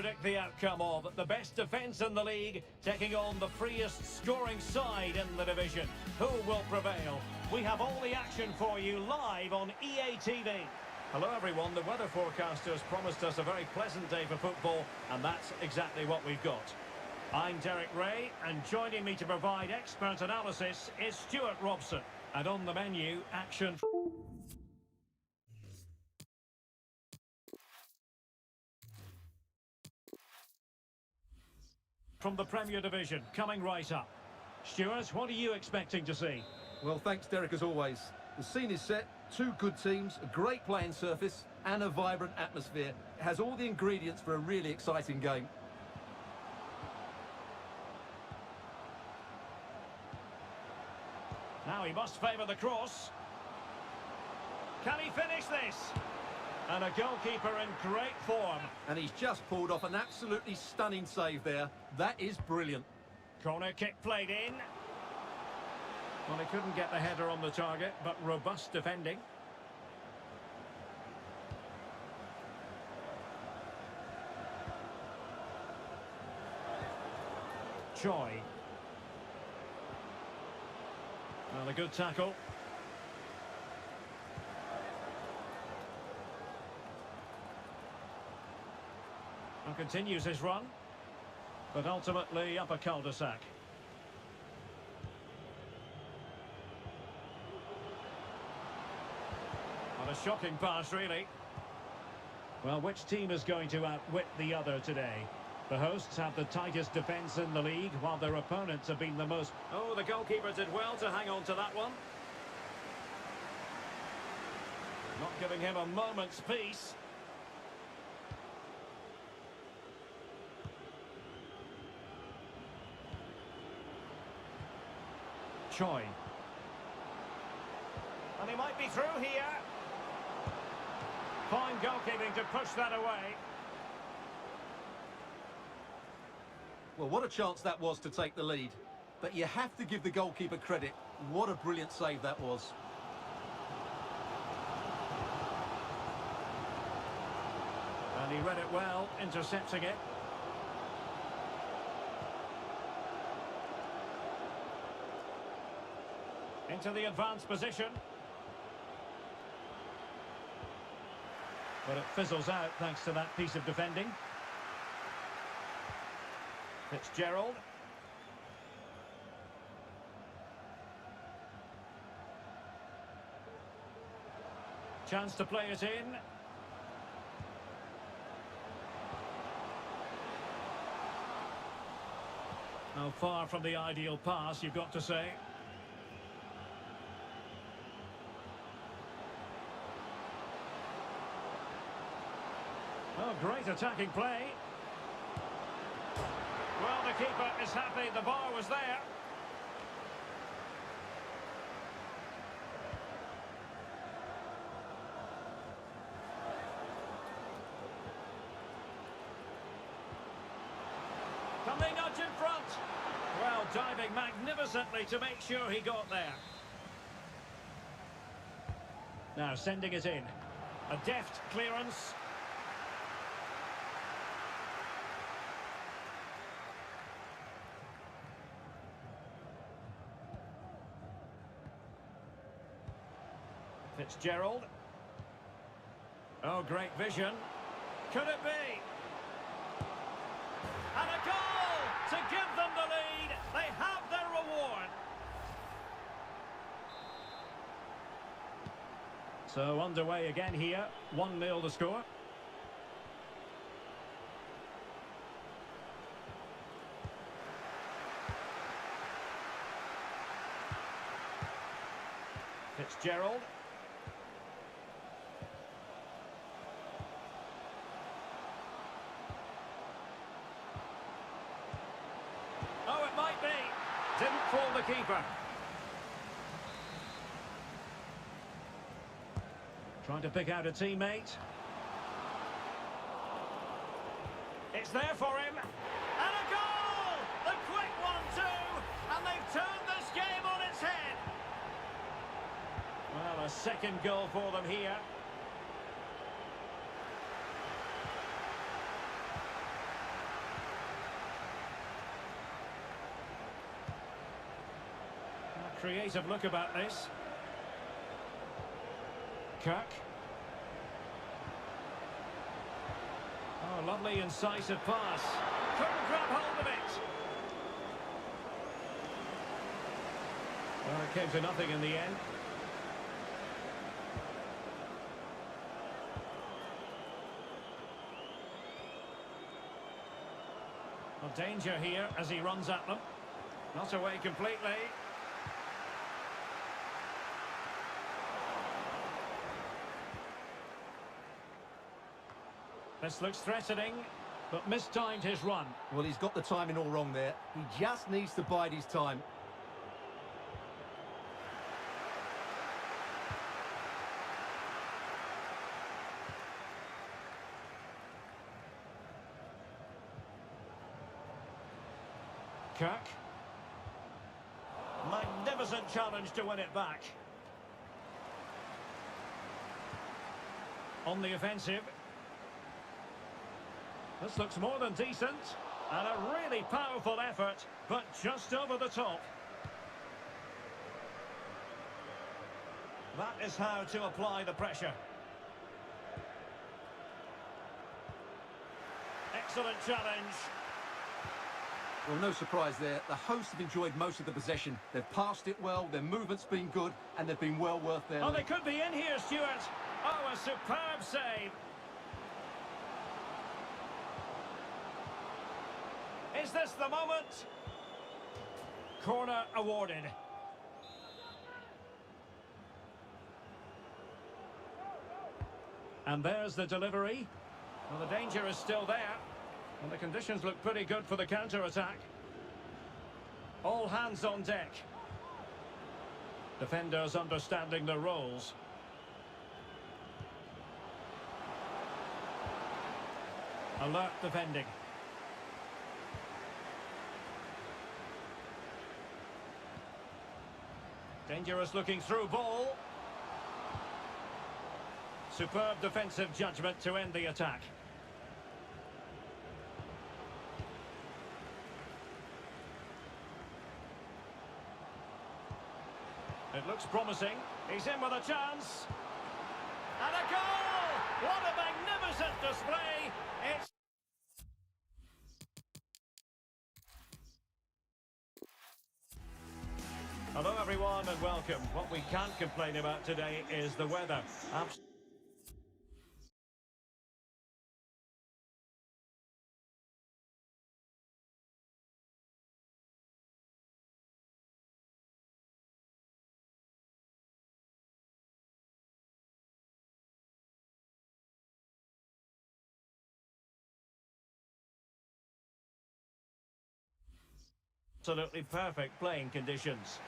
Predict the outcome of the best defence in the league taking on the freest scoring side in the division. Who will prevail? We have all the action for you live on EA TV. Hello everyone, the weather forecasters promised us a very pleasant day for football, and that's exactly what we've got. I'm Derek Ray, and joining me to provide expert analysis is Stuart Robson. And on the menu, action from the Premier Division, coming right up. Stuart, what are you expecting to see? Well, thanks, Derek, as always. The scene is set, two good teams, a great playing surface, and a vibrant atmosphere. It has all the ingredients for a really exciting game. Now he must favour the cross. Can he finish this? And a goalkeeper in great form. And he's just pulled off an absolutely stunning save there. That is brilliant. Corner kick played in. Well, he couldn't get the header on the target, but robust defending. Choi. Well, a good tackle. And continues his run, but ultimately up a cul-de-sac. What a shocking pass, really. Well, which team is going to outwit the other today? The hosts have the tightest defence in the league, while their opponents have been the most... Oh, the goalkeeper did well to hang on to that one. Not giving him a moment's peace. Choi. And he might be through here. Fine goalkeeping to push that away. Well, what a chance that was to take the lead. But you have to give the goalkeeper credit. What a brilliant save that was. And he read it well, intercepting it. Into the advanced position. But it fizzles out thanks to that piece of defending. Fitzgerald. Chance to play it in. Now far from the ideal pass, you've got to say. Oh, great attacking play. Well, the keeper is happy the bar was there. Can they nudge in front? Well, diving magnificently to make sure he got there. Now sending it in. A deft clearance. Fitzgerald. Oh, great vision. Could it be? And a goal to give them the lead. They have their reward. So underway again here. 1-0 the score. Fitzgerald. Oh, it might be. Didn't fool the keeper. Trying to pick out a teammate. It's there for him. And a goal! The quick 1-2. And they've turned this game on its head. Well, a second goal for them here. creative look about this. Kirk. Oh, lovely incisive pass. Couldn't grab hold of it. Well, it came to nothing in the end. Well, danger here as he runs at them. Not away completely. This looks threatening, but mistimed his run. Well, he's got the timing all wrong there. He just needs to bide his time. Kirk. Magnificent challenge to win it back. On the offensive. This looks more than decent. And a really powerful effort, but just over the top. That is how to apply the pressure. Excellent challenge. Well, no surprise there. The hosts have enjoyed most of the possession. They've passed it well, their movement's been good, and they've been well worth their... Oh, they could be in here, Stuart. Oh, a superb save. Is this the moment? Corner awarded. And there's the delivery. Well, the danger is still there. And the conditions look pretty good for the counter-attack. All hands on deck. Defenders understanding their roles. Alert defending. Dangerous looking through ball. Superb defensive judgment to end the attack. It looks promising. He's in with a chance. And a goal! What a magnificent display! It's... Hello everyone and welcome. What we can't complain about today is the weather. Absolutely perfect playing conditions.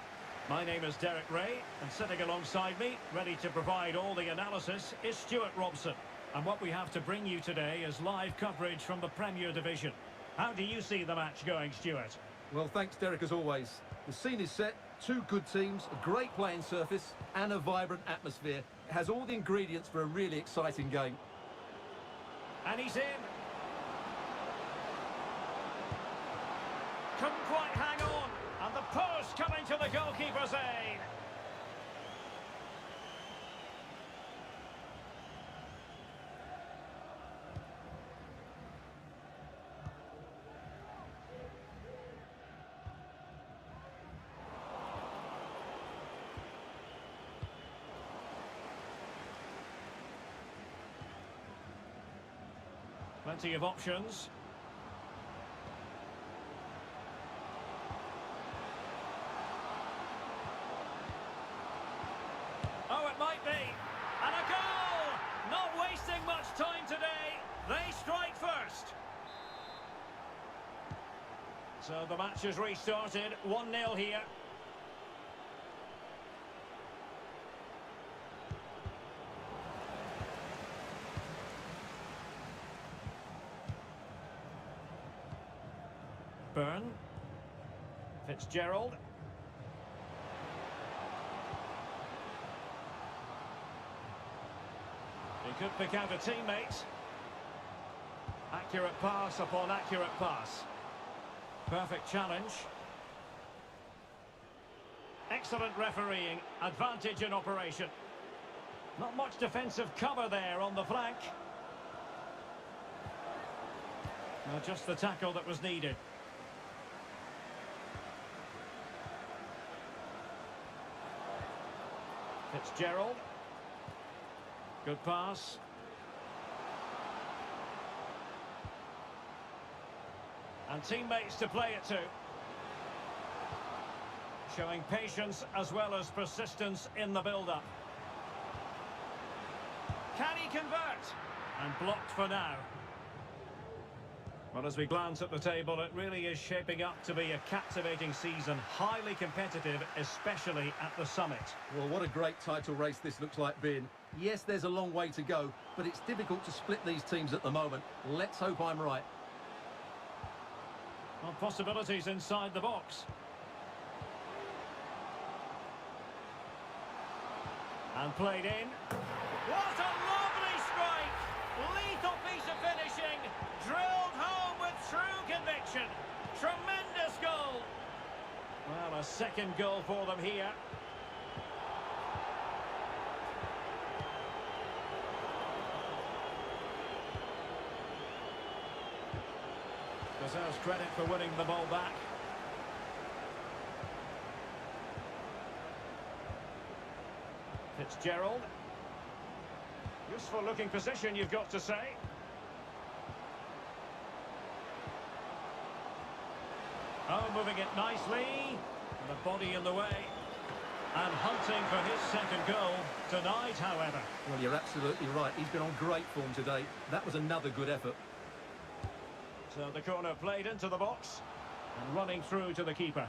My name is Derek Ray, and sitting alongside me, ready to provide all the analysis, is Stuart Robson. And what we have to bring you today is live coverage from the Premier Division. How do you see the match going, Stuart? Well, thanks, Derek, as always. The scene is set, two good teams, a great playing surface, and a vibrant atmosphere. It has all the ingredients for a really exciting game. And he's in. Couldn't quite hang on, and the post coming to the goalkeeper's aid. Plenty of options. Oh, it might be. And a goal! Not wasting much time today. They strike first. So the match has restarted. 1-0 here. Byrne. Fitzgerald. He could pick out a teammate. Accurate pass upon accurate pass. Perfect challenge. Excellent. Excellent refereeing, advantage in operation. Not much defensive cover there on the flank. Well, just the tackle that was needed. Fitzgerald. Good pass. And teammates to play it to. Showing patience as well as persistence in the build-up. Can he convert? And blocked for now. Well, as we glance at the table, it really is shaping up to be a captivating season, highly competitive, especially at the summit. Well, what a great title race this looks like being. Yes, there's a long way to go, but it's difficult to split these teams at the moment. Let's hope I'm right. Well, possibilities inside the box. And played in. What a lovely strike! Lethal piece of finishing. Drilled home with true conviction. Tremendous goal. Well, a second goal for them here. Deserves credit for winning the ball back. Fitzgerald. Useful looking position, you've got to say. Oh, moving it nicely. The body in the way. And hunting for his second goal. Denied, however. Well, you're absolutely right. He's been on great form today. That was another good effort. So the corner played into the box. And running through to the keeper.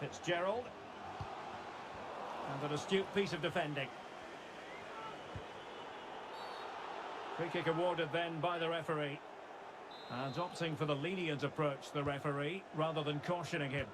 Fitzgerald. And an astute piece of defending. Free kick awarded then by the referee. And opting for the lenient approach, the referee, rather than cautioning him.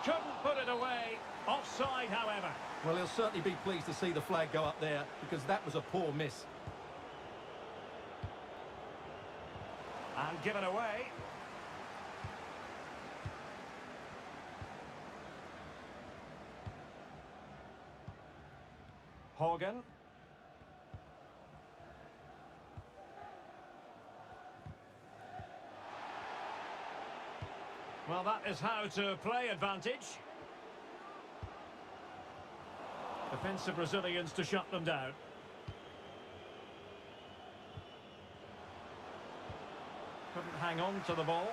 Couldn't put it away. Offside, however. Well, he'll certainly be pleased to see the flag go up there, because that was a poor miss. And given away. Hogan. Well, that is how to play advantage. Defensive Brazilians to shut them down. Couldn't hang on to the ball.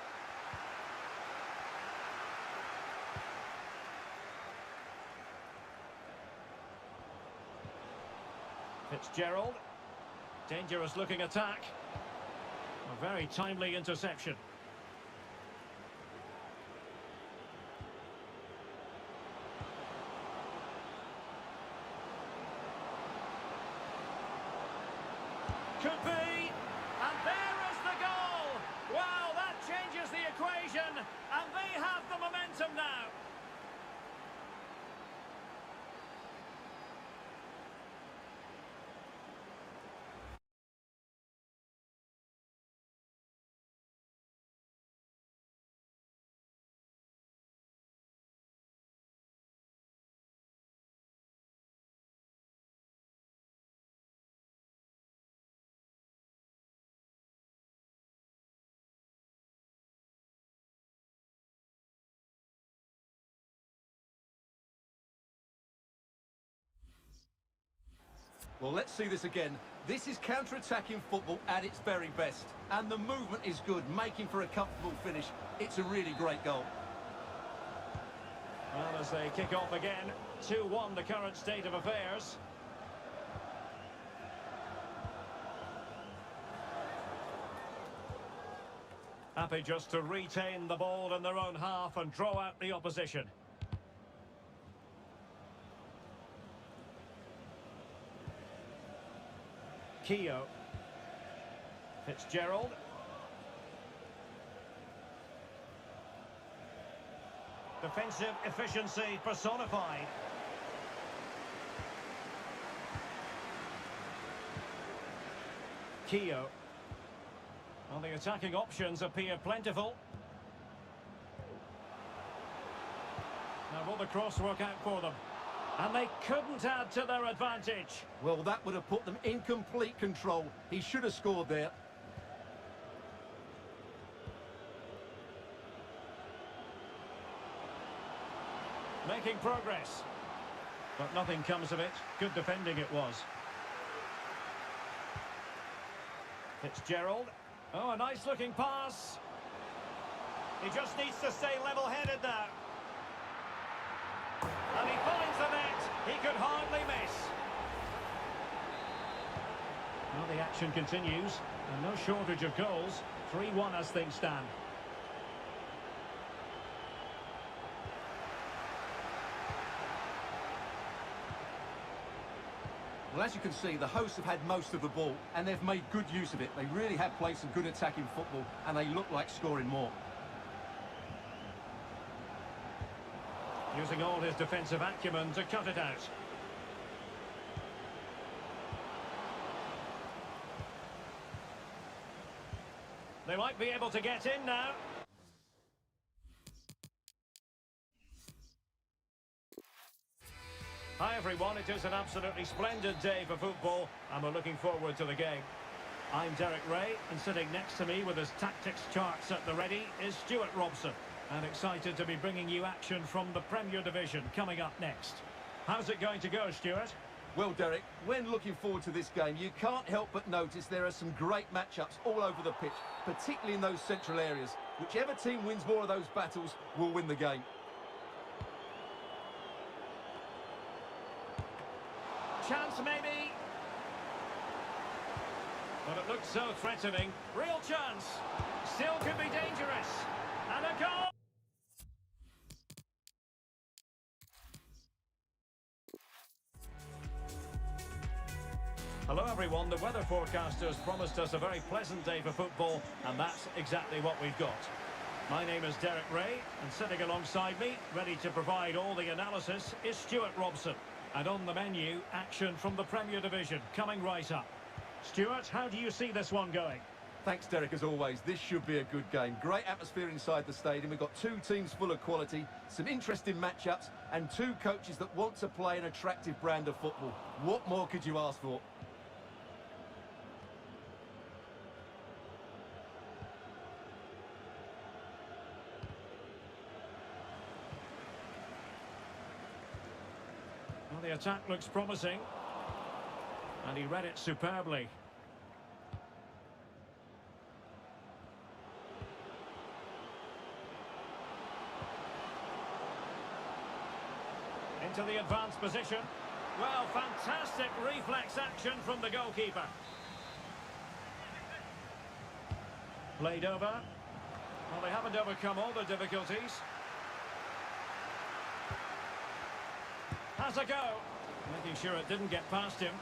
Fitzgerald. Dangerous looking attack. A very timely interception. Could be, and there is the goal. Wow, that changes the equation, and they have the momentum now. Well, let's see this again. This is counter-attacking football at its very best. And the movement is good, making for a comfortable finish. It's a really great goal. Well, as they kick off again, 2-1 the current state of affairs. Happy just to retain the ball in their own half and draw out the opposition. Keogh. Fitzgerald. Defensive efficiency personified. Keogh. Well, the attacking options appear plentiful. Now will the cross work out for them? And they couldn't add to their advantage. Well, that would have put them in complete control. He should have scored there. Making progress. But nothing comes of it. Good defending it was. Fitzgerald. Oh, a nice looking pass. He just needs to stay level-headed now. And he finds the net. He could hardly miss. Well, the action continues. And no shortage of goals. 3-1 as things stand. Well, as you can see, the hosts have had most of the ball, and they've made good use of it. They really have played some good attacking football, and they look like scoring more. Using all his defensive acumen to cut it out. They might be able to get in now. Hi everyone, it is an absolutely splendid day for football and we're looking forward to the game. I'm Derek Ray and sitting next to me with his tactics charts at the ready is Stuart Robson. And excited to be bringing you action from the Premier Division coming up next. How's it going to go, Stuart? Well, Derek, when looking forward to this game, you can't help but notice there are some great matchups all over the pitch, particularly in those central areas. Whichever team wins more of those battles will win the game. Chance maybe. But it looks so threatening. Real chance. Still could be dangerous. And a goal! Hello everyone, the weather forecasters promised us a very pleasant day for football, and that's exactly what we've got. My name is Derek Ray, and sitting alongside me, ready to provide all the analysis, is Stuart Robson. And on the menu, action from the Premier Division, coming right up. Stuart, how do you see this one going? Thanks, Derek, as always. This should be a good game. Great atmosphere inside the stadium. We've got two teams full of quality, some interesting matchups, and two coaches that want to play an attractive brand of football. What more could you ask for? Well, the attack looks promising. And he read it superbly. Into the advanced position. Well, fantastic reflex action from the goalkeeper. Played over. Well, they haven't overcome all the difficulties. Has a go. Making sure it didn't get past him.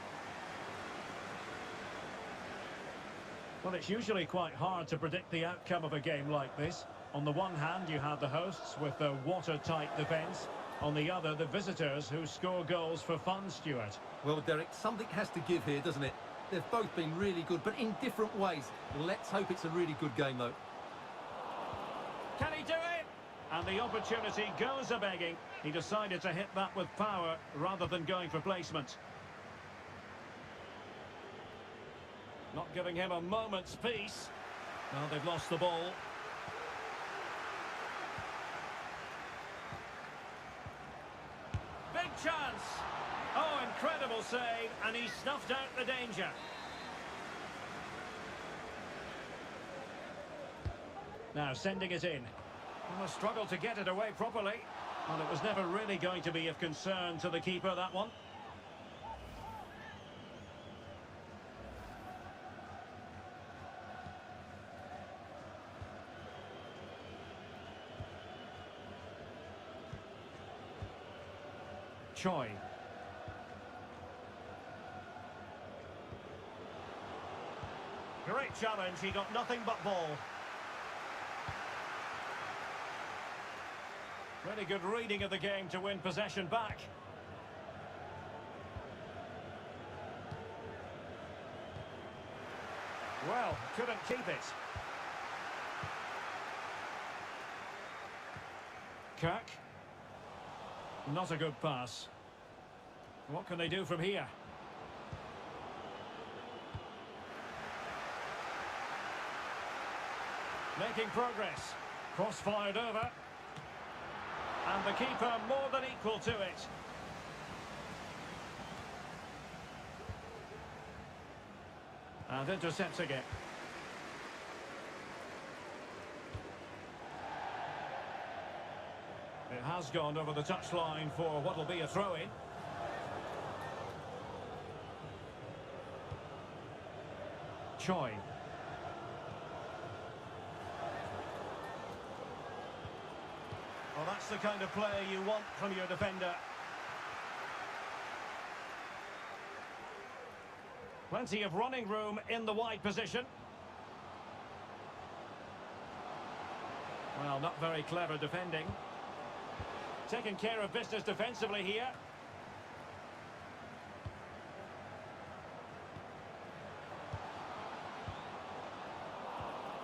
Well, it's usually quite hard to predict the outcome of a game like this. On the one hand, you have the hosts with their watertight defence. On the other, the visitors who score goals for fun, Stuart. Well, Derek, something has to give here, doesn't it? They've both been really good, but in different ways. Let's hope it's a really good game, though. Can he do it? And the opportunity goes a-begging. He decided to hit that with power rather than going for placement. Not giving him a moment's peace. Well, they've lost the ball. Big chance. Oh, incredible save, and he snuffed out the danger. Now sending it in. Well, a struggle to get it away properly. Well, it was never really going to be of concern to the keeper, that one. Choi. Great challenge, he got nothing but ball. Really good reading of the game to win possession back. Well, couldn't keep it. Kirk. Not a good pass. What can they do from here? Making progress. Cross fired over. And the keeper more than equal to it. And intercepts again. It has gone over the touchline for what will be a throw-in. Choi. Well, that's the kind of player you want from your defender. Plenty of running room in the wide position. Well, not very clever defending. Taking care of business defensively here.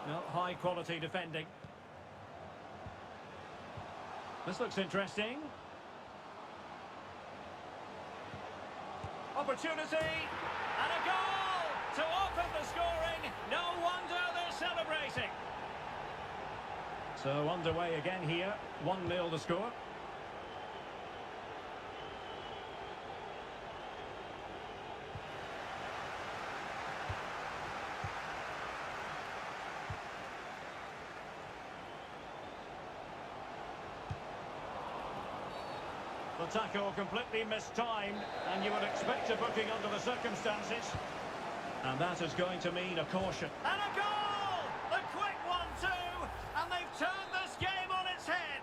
No, high quality defending. This looks interesting. Opportunity, and a goal to open the scoring. No wonder they're celebrating. So underway again here, 1-0 the score. The tackle completely mistimed, and you would expect a booking under the circumstances. And that is going to mean a caution. And a goal! The quick one too, and they've turned this game on its head.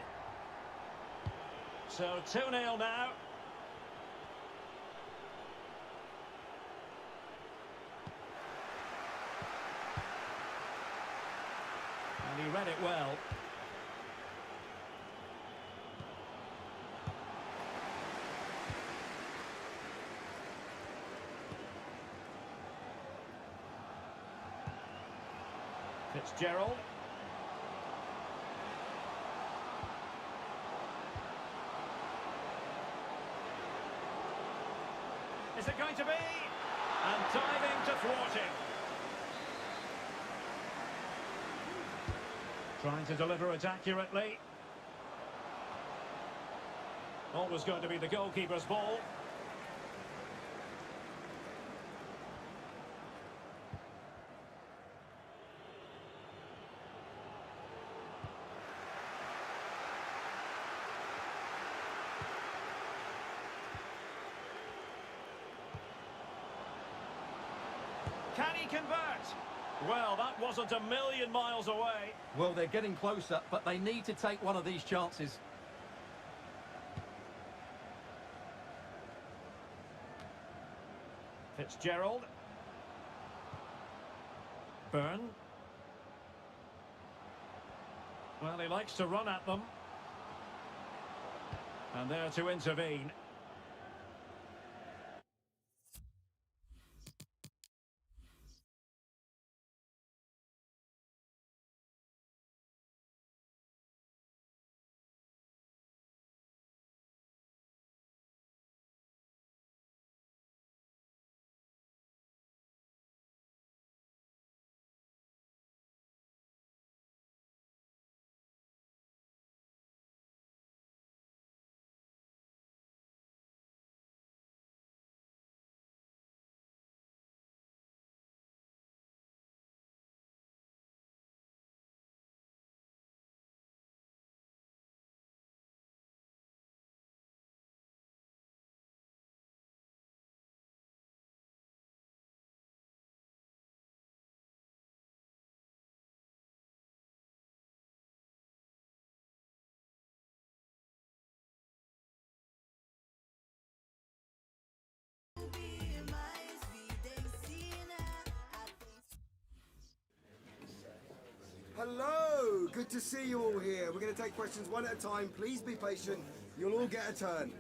So 2-0 now. And he read it well. Fitzgerald. Is it going to be? And diving to thwart him. Trying to deliver it accurately. Always going to be the goalkeeper's ball. Can he convert? Well, that wasn't a million miles away. Well, they're getting closer, but they need to take one of these chances. Fitzgerald. Byrne. Well, he likes to run at them. And there to intervene. Hello! Good to see you all here. We're going to take questions one at a time. Please be patient. You'll all get a turn.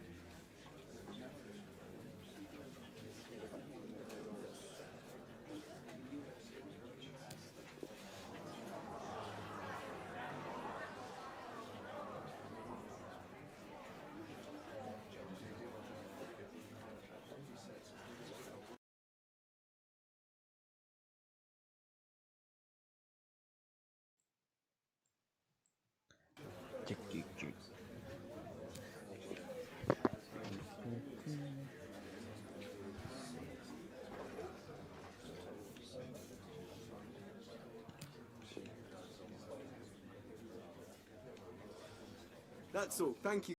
That's all. Thank you.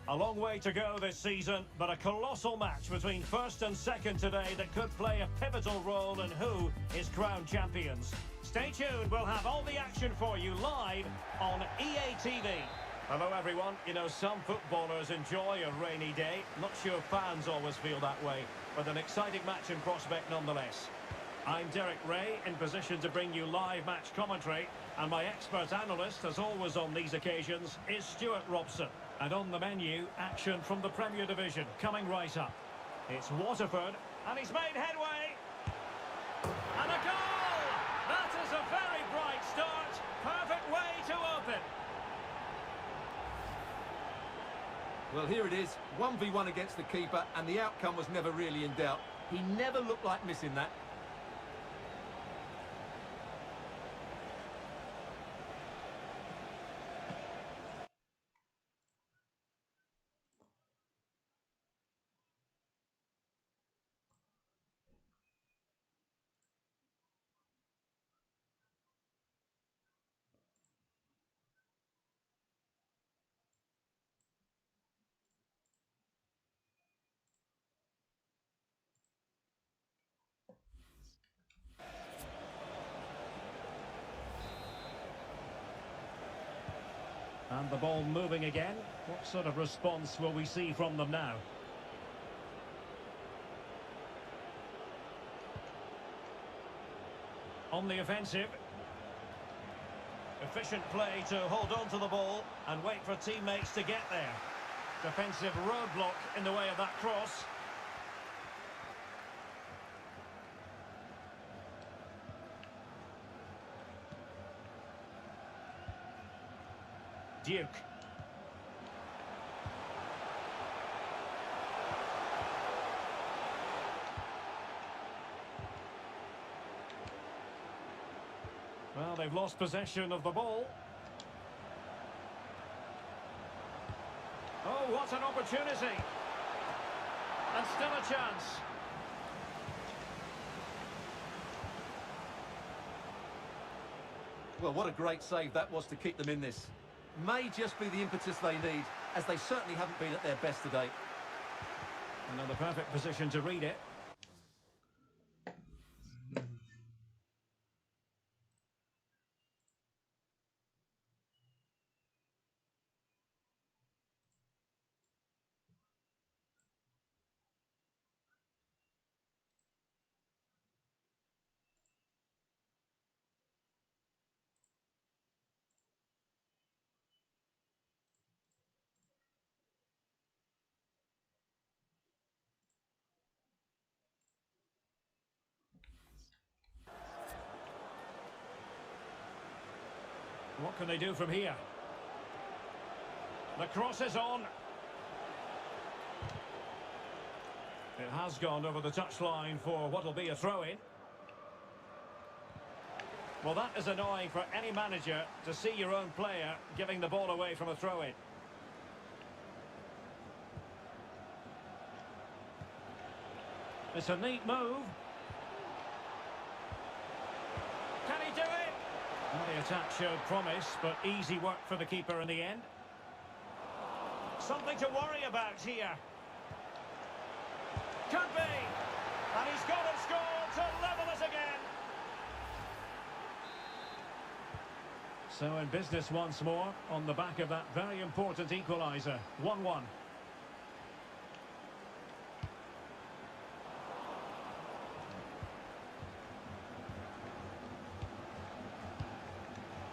A long way to go this season, but a colossal match between first and second today that could play a pivotal role in who is crowned champions. Stay tuned, we'll have all the action for you live on EA TV. Hello everyone, you know some footballers enjoy a rainy day. Not sure fans always feel that way, but an exciting match in prospect nonetheless. I'm Derek Ray, in position to bring you live match commentary, and my expert analyst, as always on these occasions, is Stuart Robson. And on the menu, action from the Premier Division, coming right up. It's Waterford, and he's made headway! And a goal! That is a very bright start, perfect way to open. Well, here it is, 1v1 against the keeper, and the outcome was never really in doubt. He never looked like missing that. And the ball moving again. What sort of response will we see from them now? On the offensive. Efficient play to hold on to the ball and wait for teammates to get there. Defensive roadblock in the way of that cross. Duke. Well, they've lost possession of the ball. Oh, what an opportunity. And still a chance. Well, what a great save that was to keep them in this. May just be the impetus they need, as they certainly haven't been at their best today. Another perfect position to read it. What can they do from here? The cross is on. It has gone over the touchline for what will be a throw-in. Well, that is annoying for any manager to see your own player giving the ball away from a throw-in. It's a neat move. Can he do it? Well, the attack showed promise, but easy work for the keeper in the end. Something to worry about here. Could be. And he's got it scored to level us again. So in business once more, on the back of that very important equaliser. 1-1.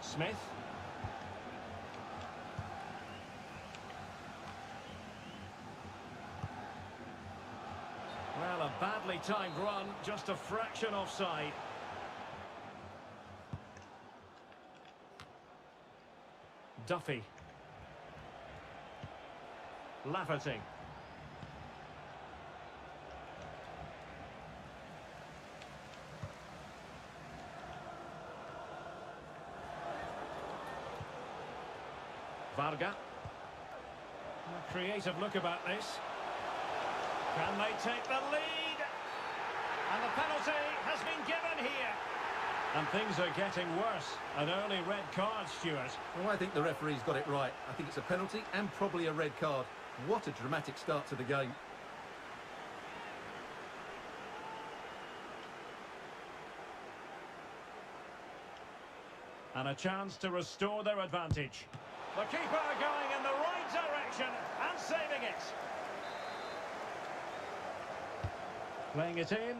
Smith. Well, a badly timed run, just a fraction offside. Duffy. Lafferty. Varga. A creative look about this. Can they take the lead? And the penalty has been given here. And things are getting worse. An early red card, Stuart. Well, I think the referee's got it right. I think it's a penalty and probably a red card. What a dramatic start to the game. And a chance to restore their advantage. The keeper going in the right direction and saving it. Playing it in.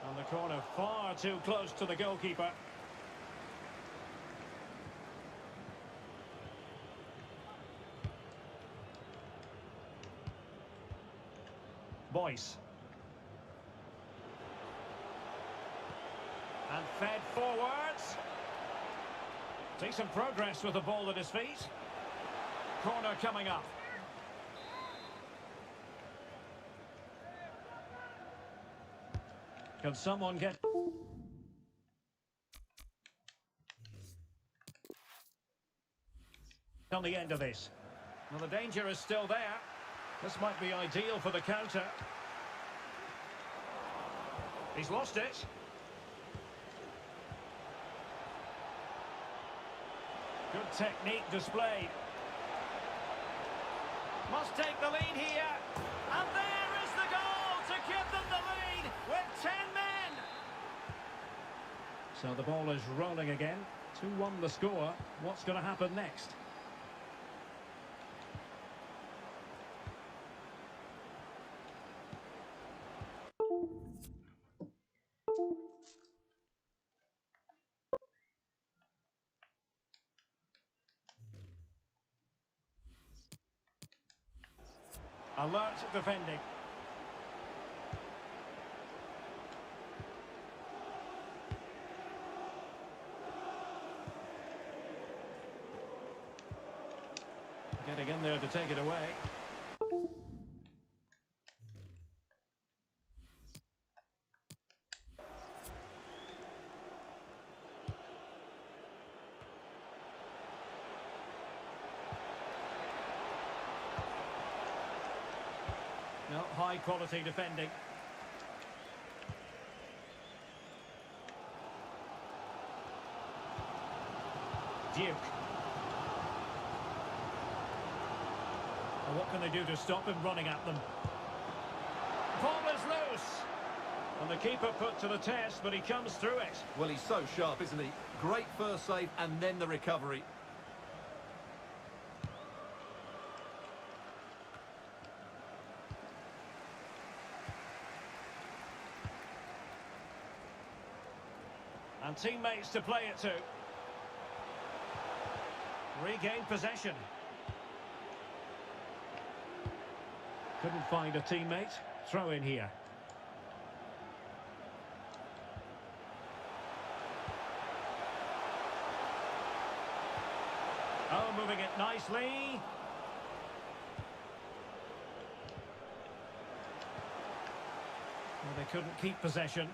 And the corner far too close to the goalkeeper. Boyce. And fed forwards. Decent progress with the ball at his feet. Corner coming up. Can someone get... on the end of this? Well, the danger is still there. This might be ideal for the counter. He's lost it. Good technique displayed. Must take the lead here. And there is the goal to give them the lead with 10 men. So the ball is rolling again. 2-1 the score. What's going to happen next? Alert defending. Getting in there to take it away. No, high quality defending. Duke. Well, what can they do to stop him running at them? Ball is loose. And the keeper put to the test, but he comes through it. Well, he's so sharp, isn't he? Great first save and then the recovery. And teammates to play it to. Regain possession. Couldn't find a teammate. Throw in here. Oh, moving it nicely. Well, they couldn't keep possession.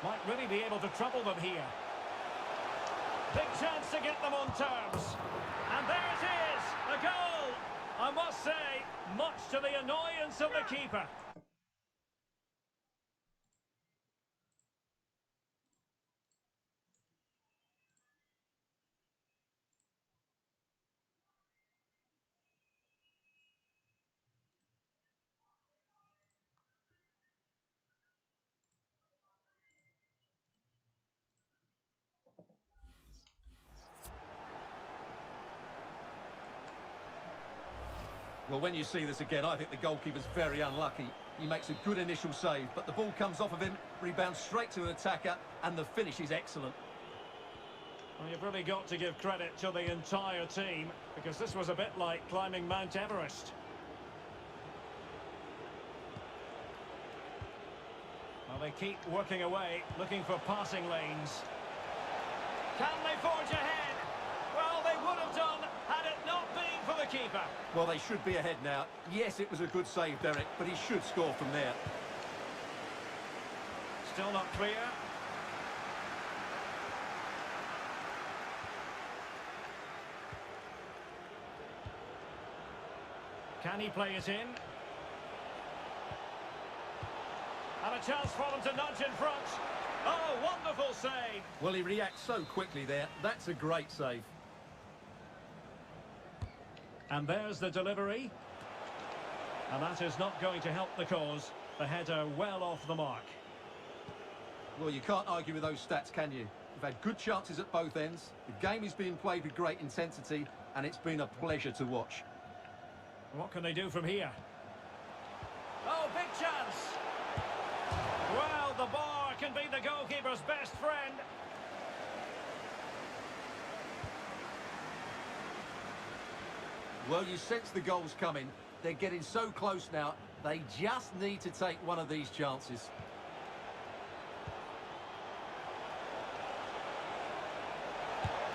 Might really be able to trouble them here. Big chance to get them on terms. And there it is, a goal. I must say, much to the annoyance of the keeper. Well, when you see this again, I think the goalkeeper's very unlucky. He makes a good initial save, but the ball comes off of him, rebounds straight to an attacker, and the finish is excellent. Well, you've really got to give credit to the entire team, because this was a bit like climbing Mount Everest. Well, they keep working away, looking for passing lanes. Can they forge ahead? Well, they would have done had it not been for the keeper. Well, they should be ahead now. Yes, it was a good save, Derek, but he should score from there. Still not clear. Can he play it in? And a chance for them to nudge in front. Oh, wonderful save. Well, he reacts so quickly there. That's a great save. And there's the delivery. And that is not going to help the cause. The header well off the mark. Well, you can't argue with those stats, can you? We've had good chances at both ends. The game is being played with great intensity, and it's been a pleasure to watch. What can they do from here? Oh, big chance! Well, the bar can be the goalkeeper's best friend. Well, you sense the goals coming. They're getting so close now. They just need to take one of these chances.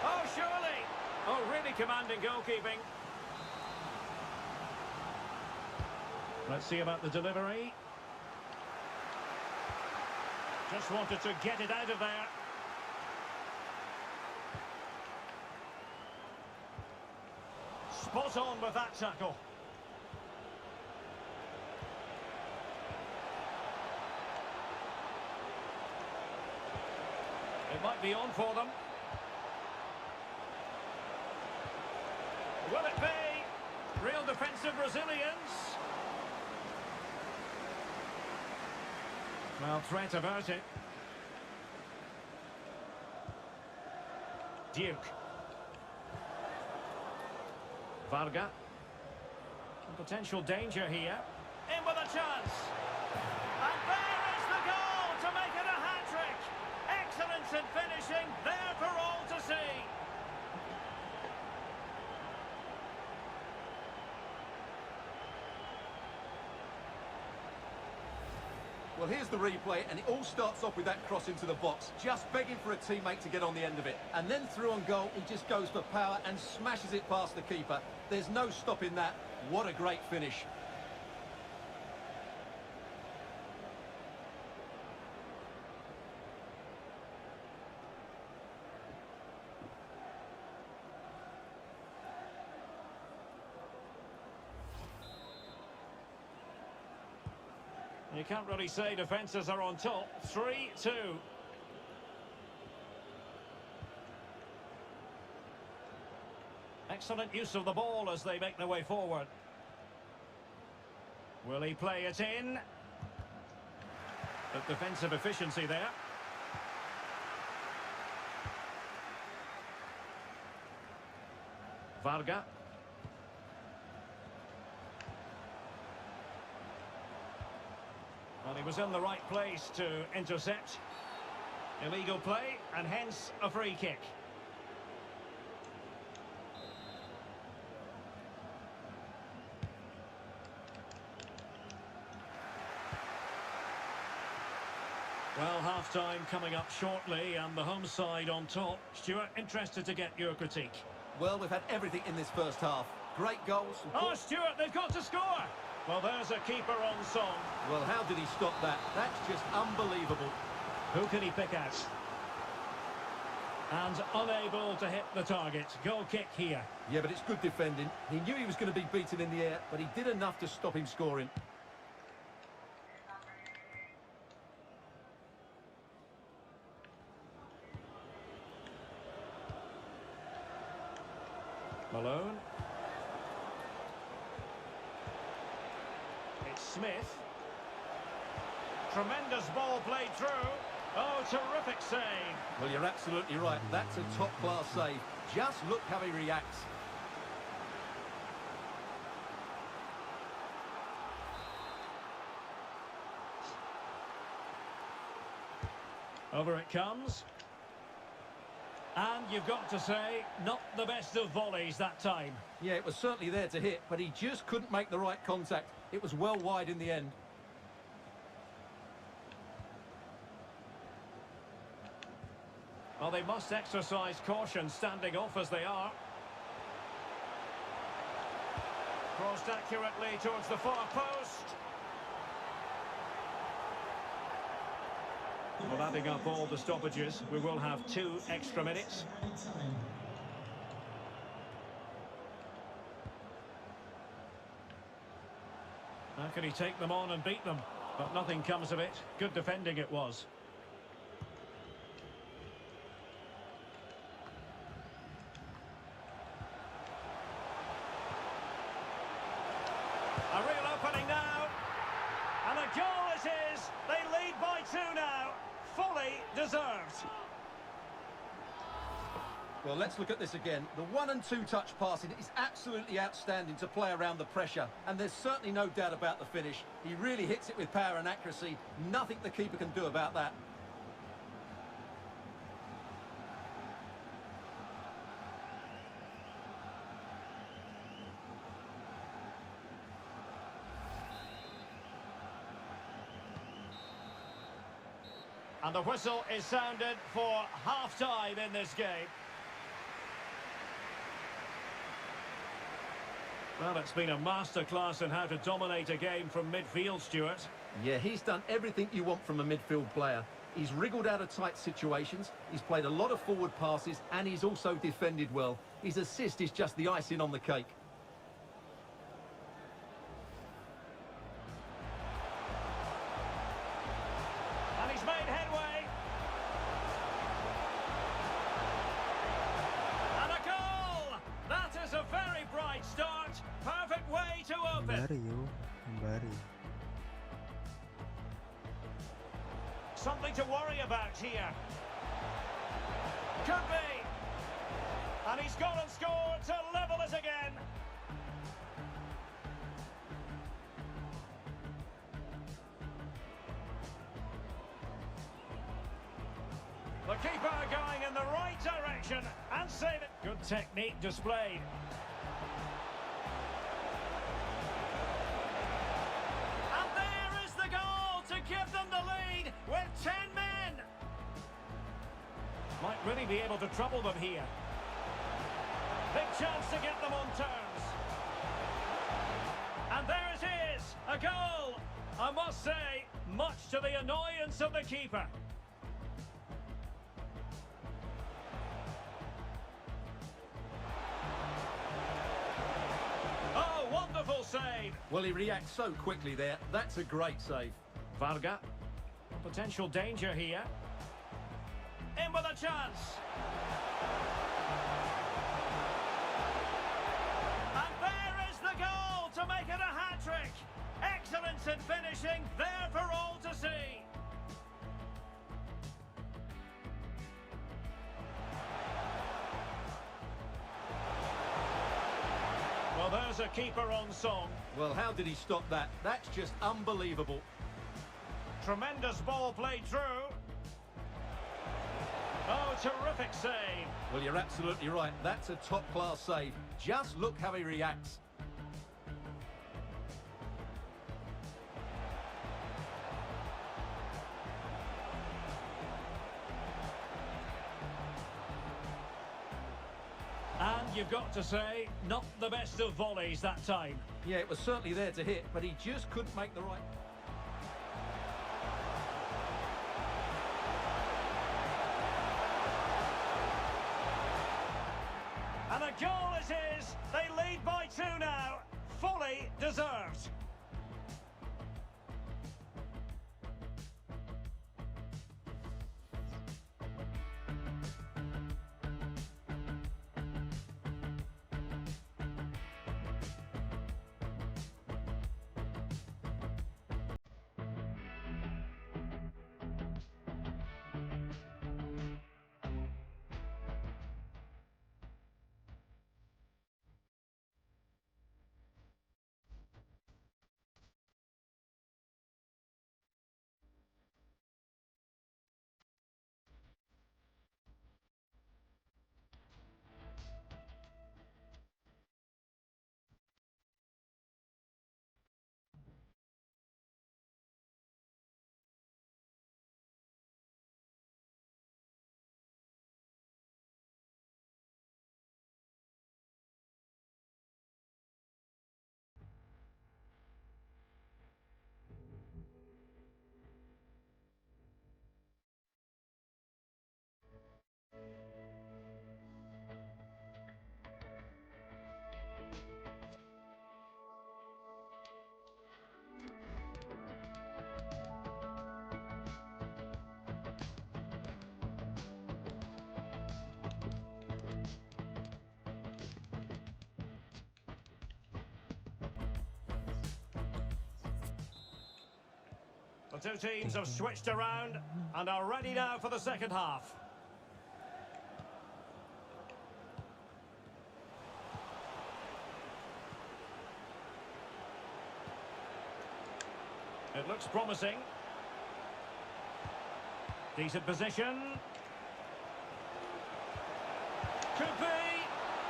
Oh, surely! Oh, really commanding goalkeeping. Let's see about the delivery. Just wanted to get it out of there. Spot on with that tackle. It might be on for them. Will it be? Real defensive resilience. Well, threat averted. Duke. Varga. Potential danger here. In with a chance. And there is the goal to make it a hat-trick. Excellence in finishing, there for all to see. Well, here's the replay, and it all starts off with that cross into the box, just begging for a teammate to get on the end of it. And then through on goal, he just goes for power and smashes it past the keeper. There's no stopping that. What a great finish. You can't really say defences are on top. 3-2. Excellent use of the ball as they make their way forward. Will he play it in? But defensive efficiency there. Varga. Well, he was in the right place to intercept. Illegal play, and hence a free kick. Well, half-time coming up shortly, and the home side on top. Stuart, interested to get your critique. Well, we've had everything in this first half. Great goals. Oh, Stuart, they've got to score! Well, there's a keeper on song. Well, how did he stop that? That's just unbelievable. Who can he pick out? And unable to hit the target. Goal kick here. Yeah, but it's good defending. He knew he was going to be beaten in the air, but he did enough to stop him scoring. Malone. It's Smith. Tremendous ball played through. Oh, terrific save. Well, you're absolutely right. That's a top-class save. Just look how he reacts. Over it comes. And you've got to say, not the best of volleys that time. Yeah, it was certainly there to hit, but he just couldn't make the right contact. It was well wide in the end. Well, they must exercise caution standing off as they are. Crossed accurately towards the far post. Well, adding up all the stoppages, we will have 2 extra minutes. How can he take them on and beat them? But nothing comes of it. Good defending it was. A real opening now. And a goal it is. They lead by 2 now. Fully deserved. Well, let's look at this again. The 1- and 2-touch passing is absolutely outstanding to play around the pressure. And there's certainly no doubt about the finish. He really hits it with power and accuracy. Nothing the keeper can do about that. And the whistle is sounded for half-time in this game. Well, it's been a masterclass in how to dominate a game from midfield, Stuart. Yeah, he's done everything you want from a midfield player. He's wriggled out of tight situations, he's played a lot of forward passes, and he's also defended well. His assist is just the icing on the cake. And he's made headway. And a goal! That is a very bright start. Perfect way to open. Something to worry about here. Could be. And he's gone and scored to level it again. The keeper going in the right direction and save it. Good technique displayed. And there is the goal to give them the lead with 10 men. Might really be able to trouble them here. Big chance to get them on terms. And there it is, a goal. I must say, much to the annoyance of the keeper. Oh, wonderful save. Well, he reacts so quickly there. That's a great save. Varga. Potential danger here. In with a chance. magnificent finishing, there for all to see. Well, there's a keeper on song. Well, how did he stop that? That's just unbelievable. Tremendous ball played through. Oh, terrific save. Well, you're absolutely right. That's a top-class save. Just look how he reacts. And you've got to say, not the best of volleys that time. Yeah, it was certainly there to hit, but he just couldn't make the right... And a goal it is. They lead by 2 now. Fully deserved. The two teams have switched around and are ready now for the second half. It looks promising. Decent position. Could be.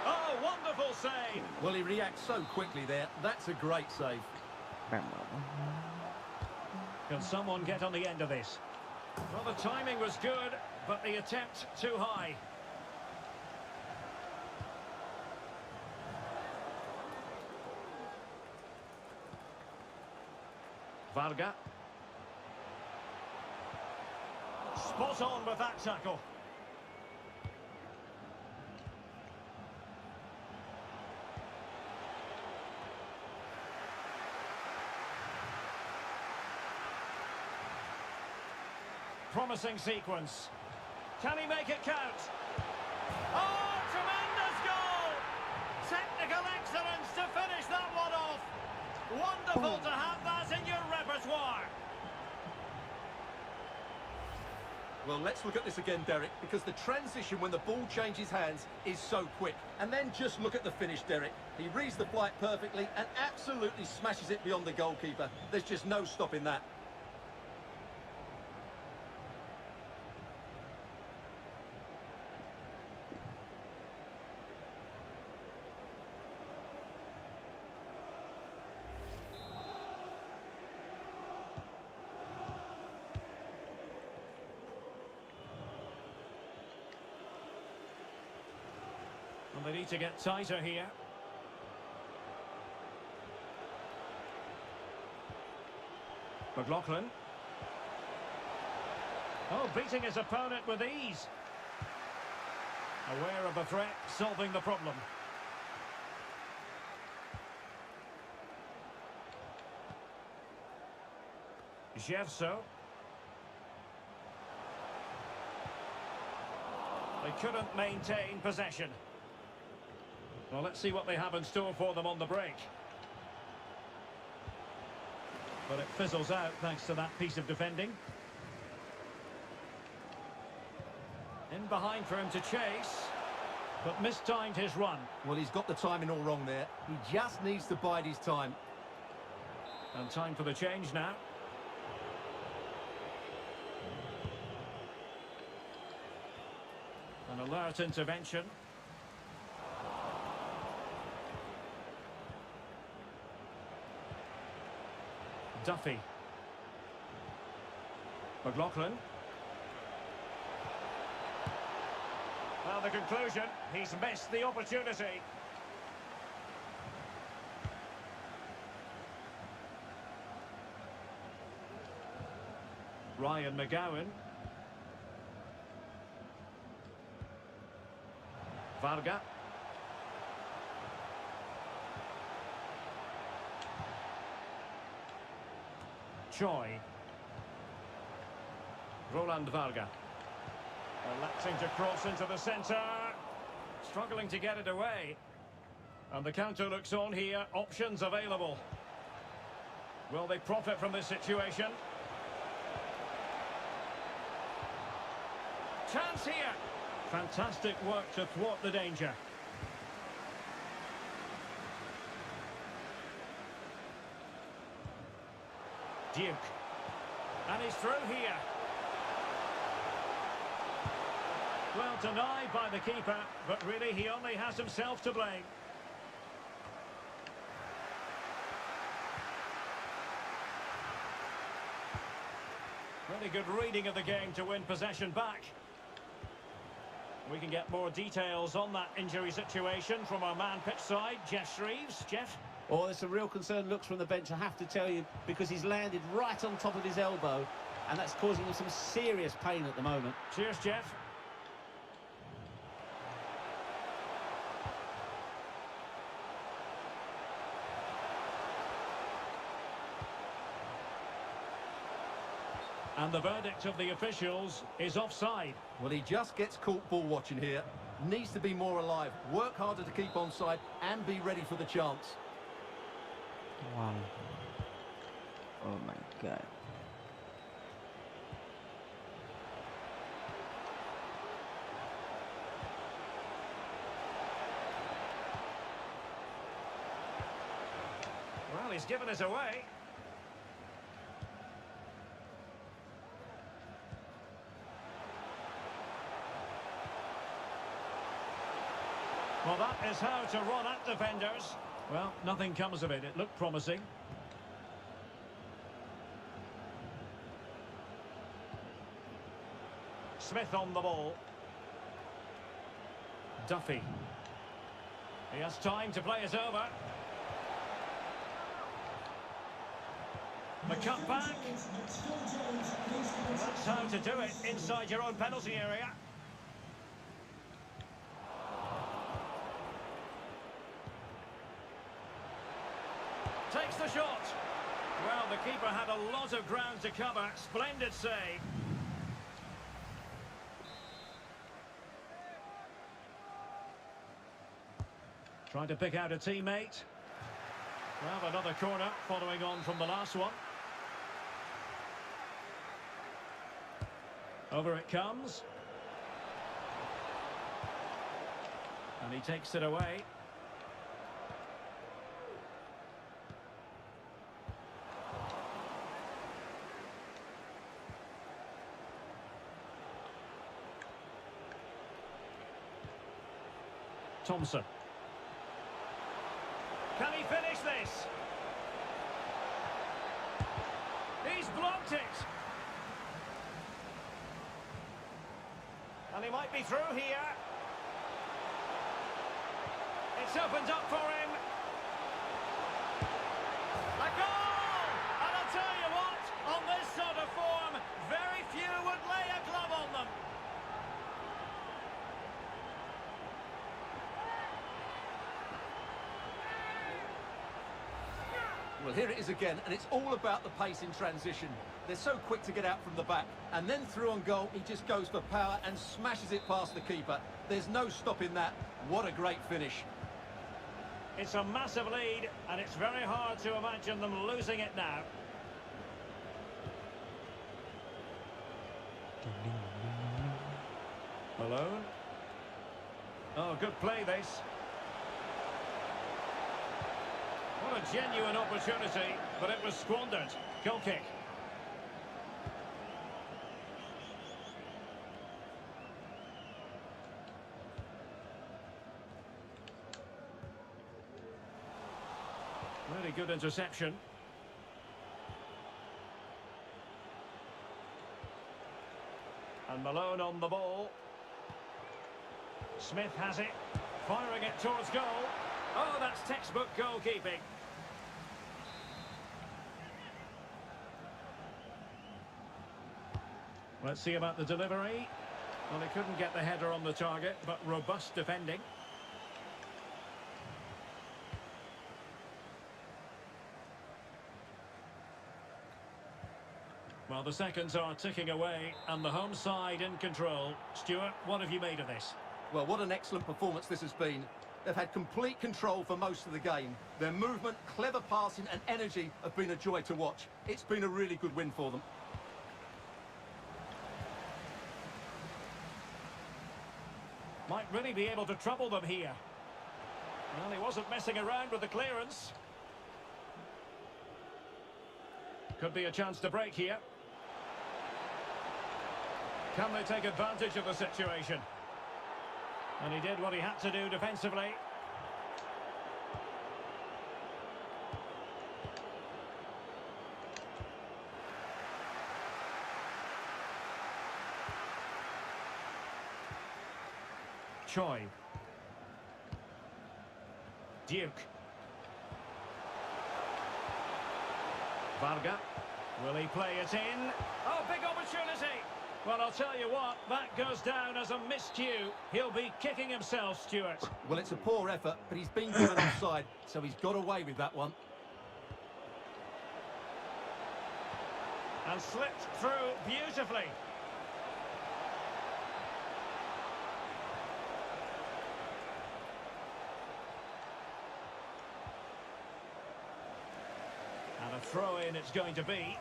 Oh, wonderful save. Well, he reacts so quickly there. That's a great save. Can someone get on the end of this? Well, the timing was good, but the attempt too high. Varga. Spot on with that tackle. Promising sequence. Can he make it count? Oh, tremendous goal! Technical excellence to finish that one off. Wonderful to have that in your repertoire. Well, let's look at this again, Derek, because the transition when the ball changes hands is so quick. And then just look at the finish, Derek. He reads the flight perfectly and absolutely smashes it beyond the goalkeeper. There's just no stopping that. Well, they need to get tighter here. McLaughlin. Oh, beating his opponent with ease. Aware of the threat, solving the problem. Jevso. They couldn't maintain possession. Well, let's see what they have in store for them on the break. But it fizzles out thanks to that piece of defending. In behind for him to chase, but mistimed his run. Well, he's got the timing all wrong there. He just needs to bide his time. And time for the change now. An alert intervention. Duffy. McLaughlin. Well, the conclusion, he's missed the opportunity. Ryan McGowan. Varga. Choi. Roland Varga. Electing to cross into the centre. Struggling to get it away. And the counter looks on here. Options available. Will they profit from this situation? Chance here. Fantastic work to thwart the danger. Duke. And he's through here. Well, denied by the keeper, but really he only has himself to blame. Really good reading of the game to win possession back. We can get more details on that injury situation from our man pitch side, Jeff Shreves. Jeff? Oh, there's some real concern looks from the bench, I have to tell you, because he's landed right on top of his elbow, and that's causing him some serious pain at the moment. Cheers, Jeff. And the verdict of the officials is offside. Well, he just gets caught ball watching here. Needs to be more alive, work harder to keep onside and be ready for the chance. Wow. Oh my God. Well, he's given us away. Well, that is how to run at defenders. Well, nothing comes of it. It looked promising. Smith on the ball. Duffy. He has time to play it over. The cut back. That's how to do it inside your own penalty area. Takes the shot. Well, the keeper had a lot of ground to cover. Splendid save. Trying to pick out a teammate. Well, another corner following on from the last one. Over it comes. And he takes it away. Thompson. Can he finish this? He's blocked it. And he might be through here. It's opened up for him. A goal! And I'll tell you what, on this sort of form, very few would lay a glove on them. Well, here it is again, and it's all about the pace in transition. They're so quick to get out from the back, and then through on goal, he just goes for power and smashes it past the keeper. There's no stopping that. What a great finish. It's a massive lead, and it's very hard to imagine them losing it now. Malone. Oh, good play this. What a genuine opportunity, but it was squandered. Goal kick. Really good interception. And Malone on the ball. Smith has it, firing it towards goal. Oh, that's textbook goalkeeping. Let's see about the delivery. Well, he couldn't get the header on the target, but robust defending. Well, the seconds are ticking away, and the home side in control. Stuart, what have you made of this? Well, what an excellent performance this has been. They've had complete control for most of the game. Their movement, clever passing and energy have been a joy to watch. It's been a really good win for them. Might really be able to trouble them here. Well, he wasn't messing around with the clearance. Could be a chance to break here. Can they take advantage of the situation? And he did what he had to do defensively. Choi. Duke. Varga. Will he play it in? Oh, big opportunity! Well, I'll tell you what, that goes down as a miscue. He'll be kicking himself, Stuart. Well, it's a poor effort, but he's been given offside, so he's got away with that one. And slipped through beautifully. And a throw-in it's going to be.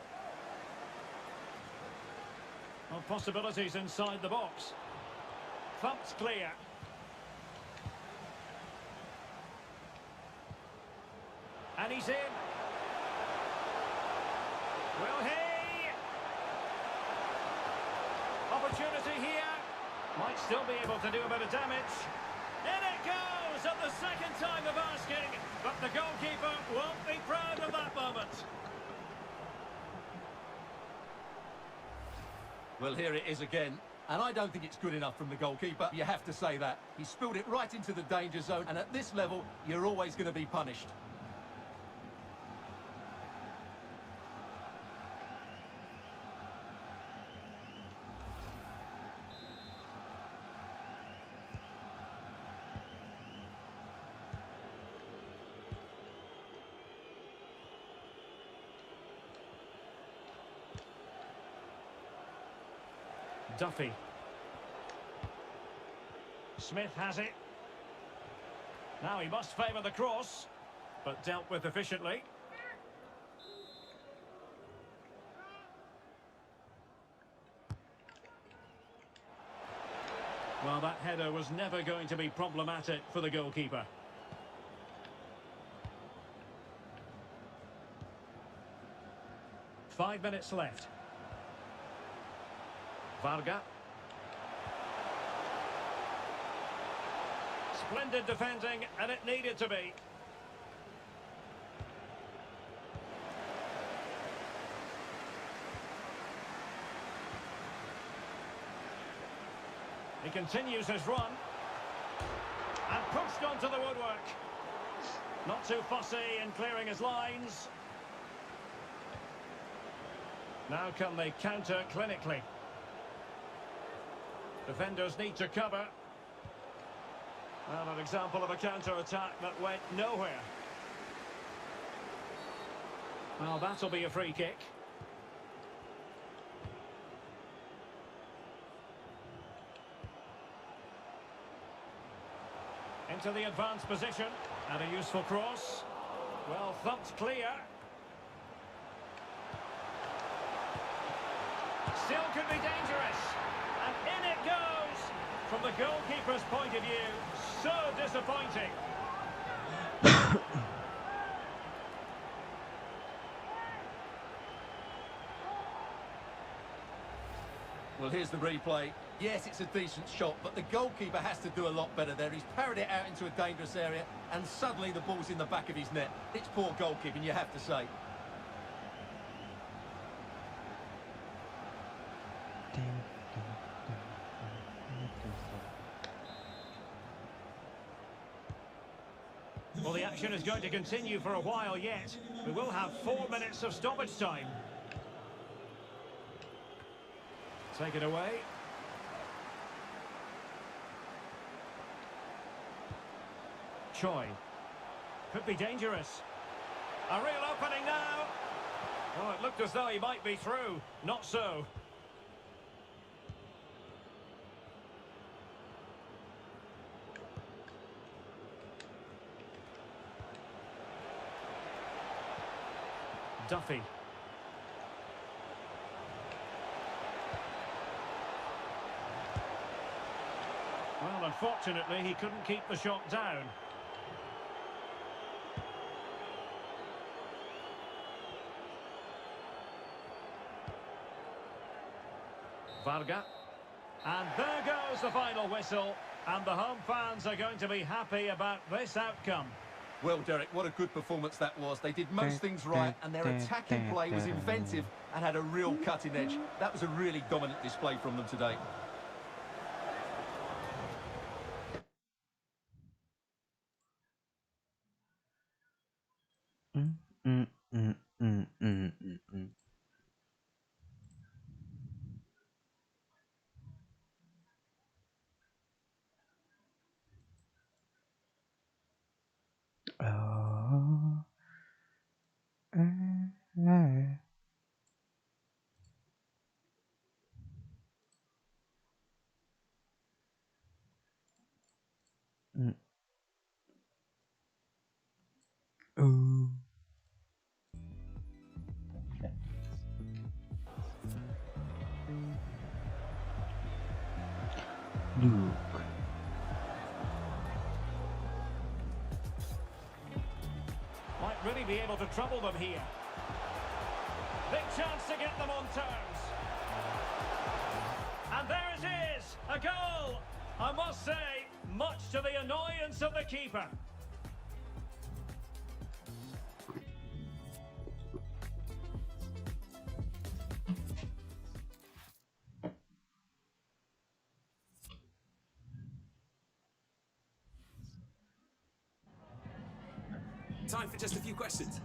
Well, possibilities inside the box. Thumped clear. And he's in. Will he? Opportunity here. Might still be able to do a bit of damage. In it goes at the second time of asking. But the goalkeeper won't be proud of that moment. Well, here it is again, and I don't think it's good enough from the goalkeeper. You have to say that. He spilled it right into the danger zone, and at this level, you're always going to be punished. Duffy. Smith has it. Now he must favour the cross, but dealt with efficiently. Well, that header was never going to be problematic for the goalkeeper. Five minutes left. Varga. Splendid defending, and it needed to be. He continues his run. And pushed onto the woodwork. Not too fussy in clearing his lines. Now can they counter clinically? Defenders need to cover. Well, an example of a counter-attack that went nowhere. Well, that'll be a free kick. Into the advanced position. And a useful cross. Well, thumped clear. Still could be dangerous. And in it goes. From the goalkeeper's point of view, so disappointing. Well, here's the replay. Yes, it's a decent shot, but the goalkeeper has to do a lot better there. He's parried it out into a dangerous area, and suddenly the ball's in the back of his net. It's poor goalkeeping, you have to say. Well, the action is going to continue for a while yet. We will have 4 minutes of stoppage time. Take it away. Choi. Could be dangerous. A real opening now. Oh, it looked as though he might be through. Not so. Duffy. Well, unfortunately, he couldn't keep the shot down. Varga. And there goes the final whistle. And the home fans are going to be happy about this outcome. Well, Derek, what a good performance that was. They did most things right, and their attacking play was inventive and had a real cutting edge. That was a really dominant display from them today. Might really be able to trouble them here. Big chance to get them on terms. And there it is, a goal. I must say, much to the annoyance of the keeper. Time for just a few questions.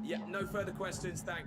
Yeah, no further questions, thank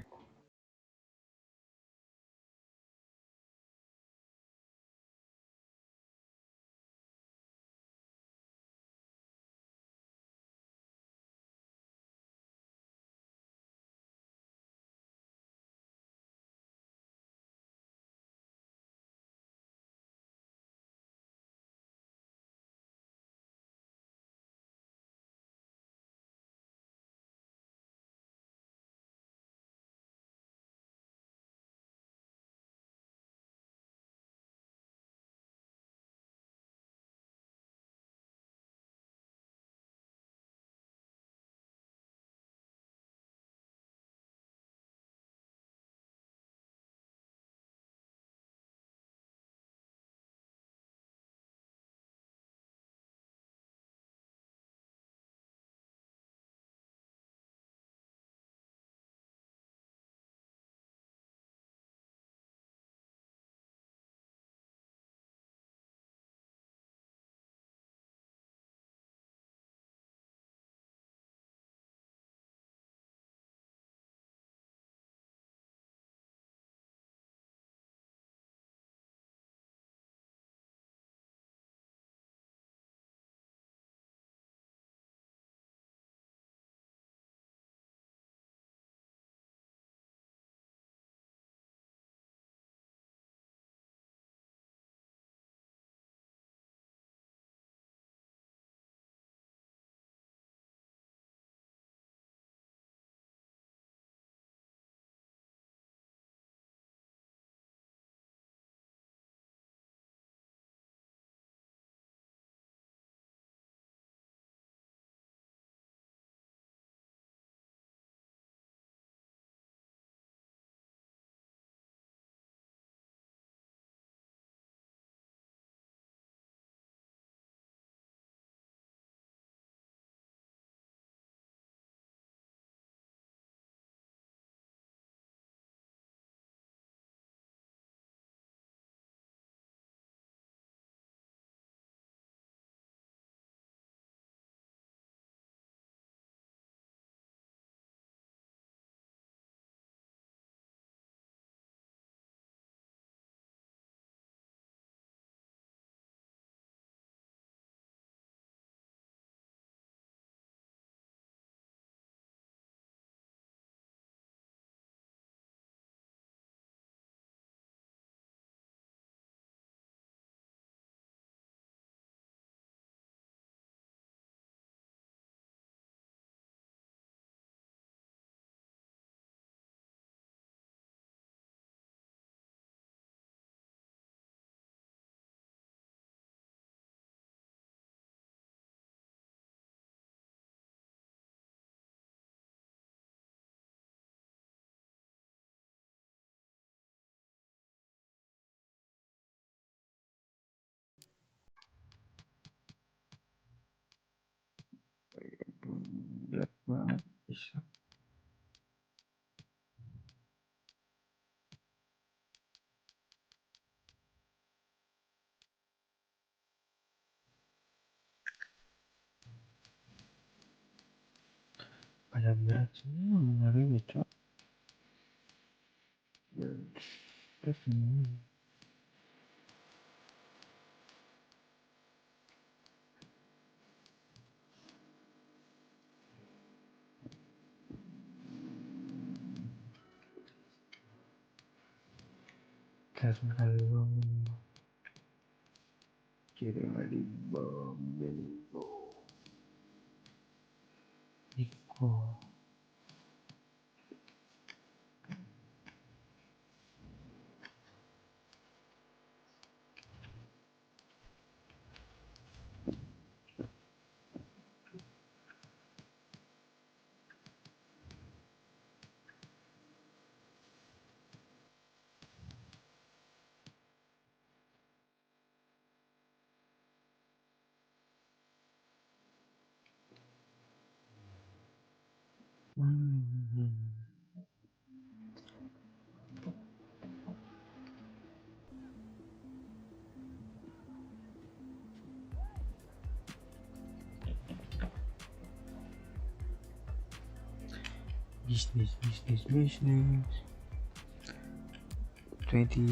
banget bisa. Pada berat semua ngeri becok. Terus Terlalu kirim di bom Iko. Business 2022.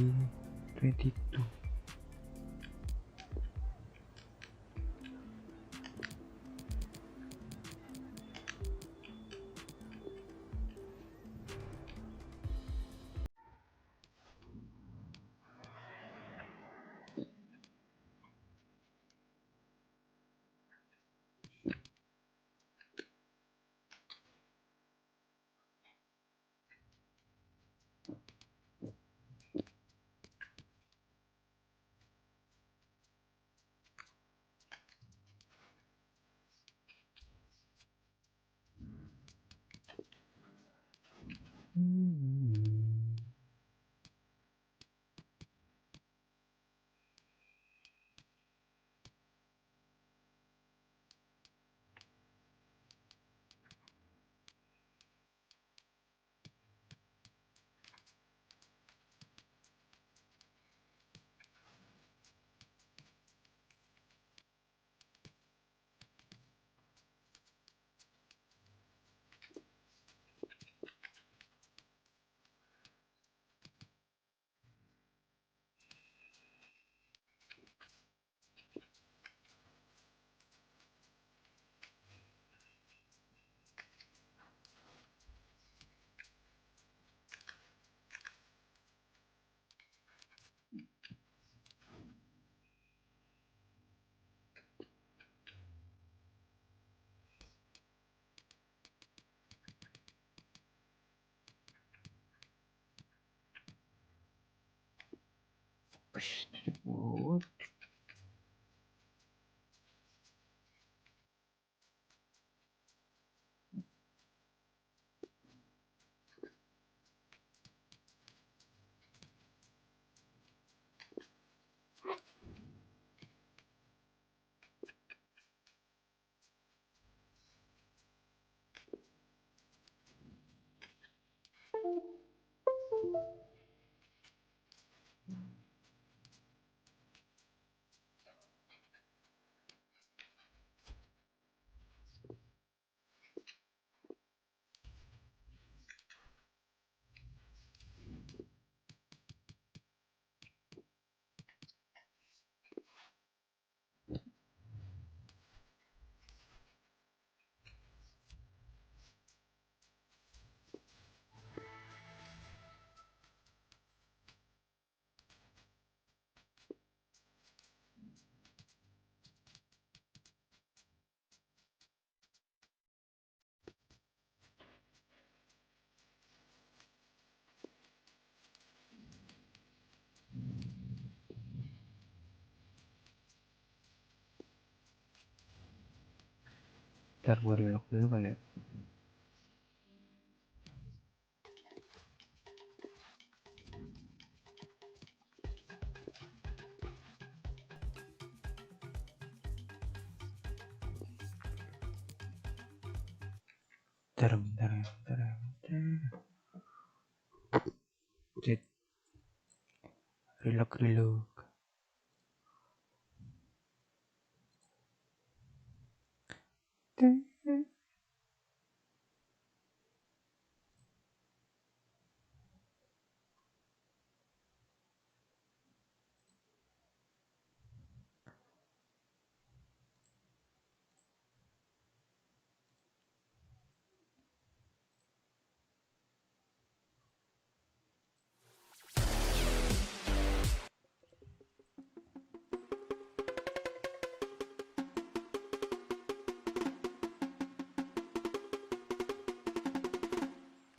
Oh, ntar gue belok dulu kali ya. Bentar, bentar, bentar, bentar. Cek. Relok, relok.